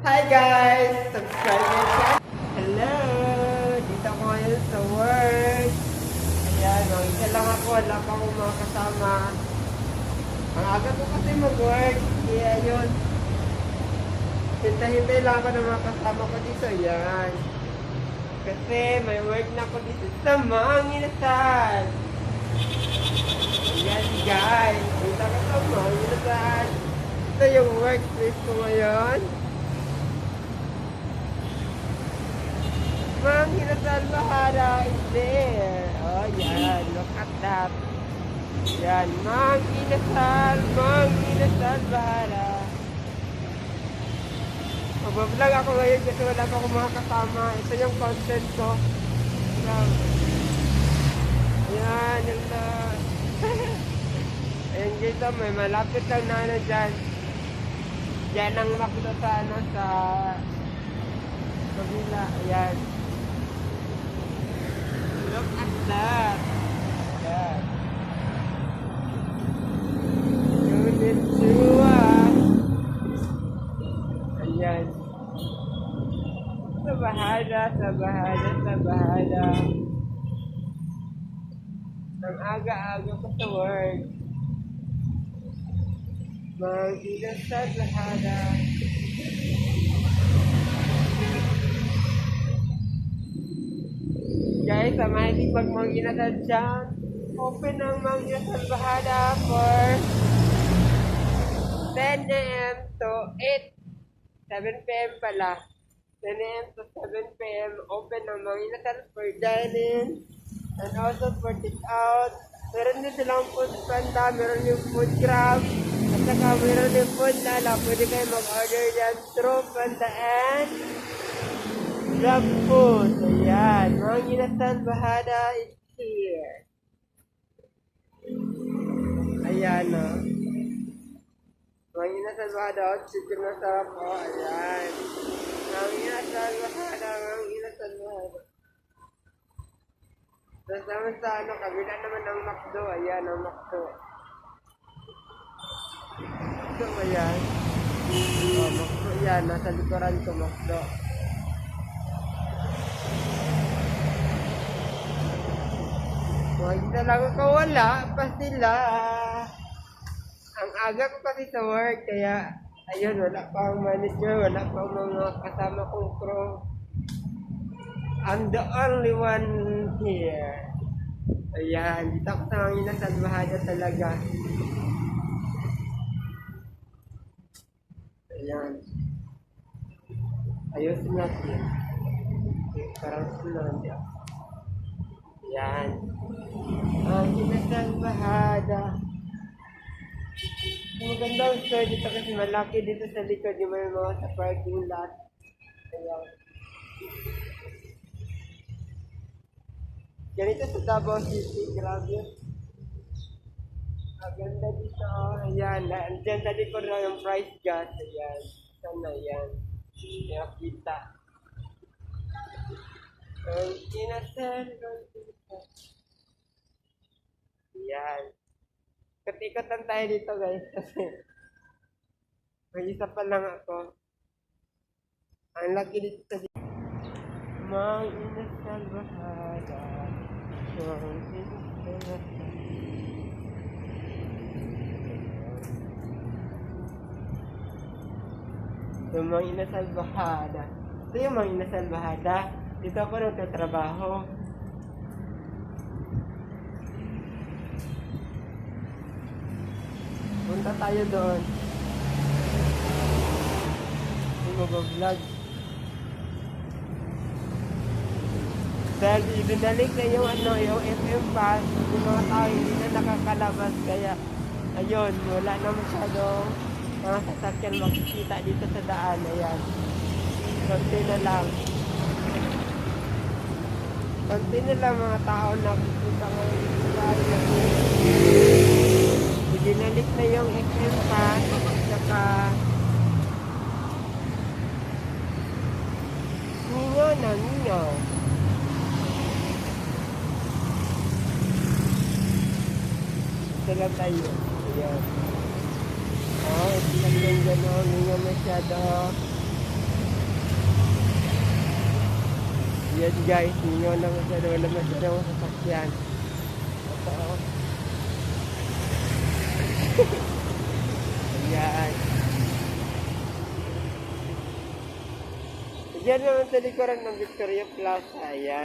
Hi guys! Subscribe my channel! Hello! Dito ako ngayon sa work. Ayan, isa lang ako. Wala pa akong mga kasama. Ang aga ko kasi mag-work. Kaya yun. Hintay-hintay lang ako ng mga kasama ko dito. Ayan. Kasi may work na ako dito sa Manginasal. Ayan guys. Punta ka sa Manginasal. Ito yung workplace ko ngayon. Manginasal Bahara is there. Oh, yan. Look at that. Yan. Manginasal Bahara. Magbablog ako ngayon kasi wala pa akong mga kasama. Ito yung content ko. Yan. Hello. Ayan dito. May malapit lang na ano dyan. Yan ang makita sa ano sa kabila. Ayan. Look at that. Yeah. Unit 2 Ayan. Sa bahada. Ang aga-aga ko sa work. Manginasal Bahara. Guys, samahan din pag Manginasal dyan. Open ang Manginasal Bahara for 10 a.m. to 7 p.m. pala. 10 a.m. to 7 p.m. Open ang Manginasal for dining and also for take out. Meron din silang food panda, meron yung food grab, at saka meron yung food lala. Pwede kayo mag-order yan through panda and grab food. Ayan, Manginasal Bahara is here. Ayan o. Manginasal Bahara, chicken na sarap o. Ayan. Manginasal Bahara. Tapos naman sa ano, kabila naman ng McDo. Ayan ang McDo. McDo ba yan? O, McDo yan. Nasa likuran ko McDo. Huwag na lang ako wala pa sila. Ang aga ko kasi sa work, kaya ayun, wala pa ang manager, wala pa ang mga kasama kong crew. I'm the only one here. Ayan, dito ako sa Manginasal Bahara talaga. Ayan. Ayusin natin. Parang sunod yan. Ayan. Manginasal Bahara. Magandang store dito kasi malaki dito sa likod yung may mga sa parking lot. Ayan. Ganito sa Davao City, grabe. Maganda dito. Ayan. Diyan sa likod na yung price gas. Ayan. Sana yan. Nakita. Manginasal. Ayan. Ikot-ikotan tayo dito guys kasi may isa pa lang ako. Ang laki dito sa dito. Manginasal Bahara. Yung Manginasal Bahara. Ito yung Manginasal Bahara. Dito ako nagtatrabaho. Punta tayo doon. Hindi mag-vlog. Dahil ibinalik na yung yung FM pass, yung mga tao hindi na nakakalabas. Kaya, ayun, wala na masyadong mga sasakyan makikita dito sa daan. Ayan. Konti na lang. Konti na lang mga tao na nakikita ngayon sa daan. Ibinalik na yung FM pass, saka ninyo. Ito lang tayo. Ayan. Oh, ito lang yung gano'n. Hindi nga masyado. Yan guys, ninyo na masyado, wala masyado sasakyan. Ito. Ayan. Diyan naman sa likuran ng Victoria Plaza. Ayan.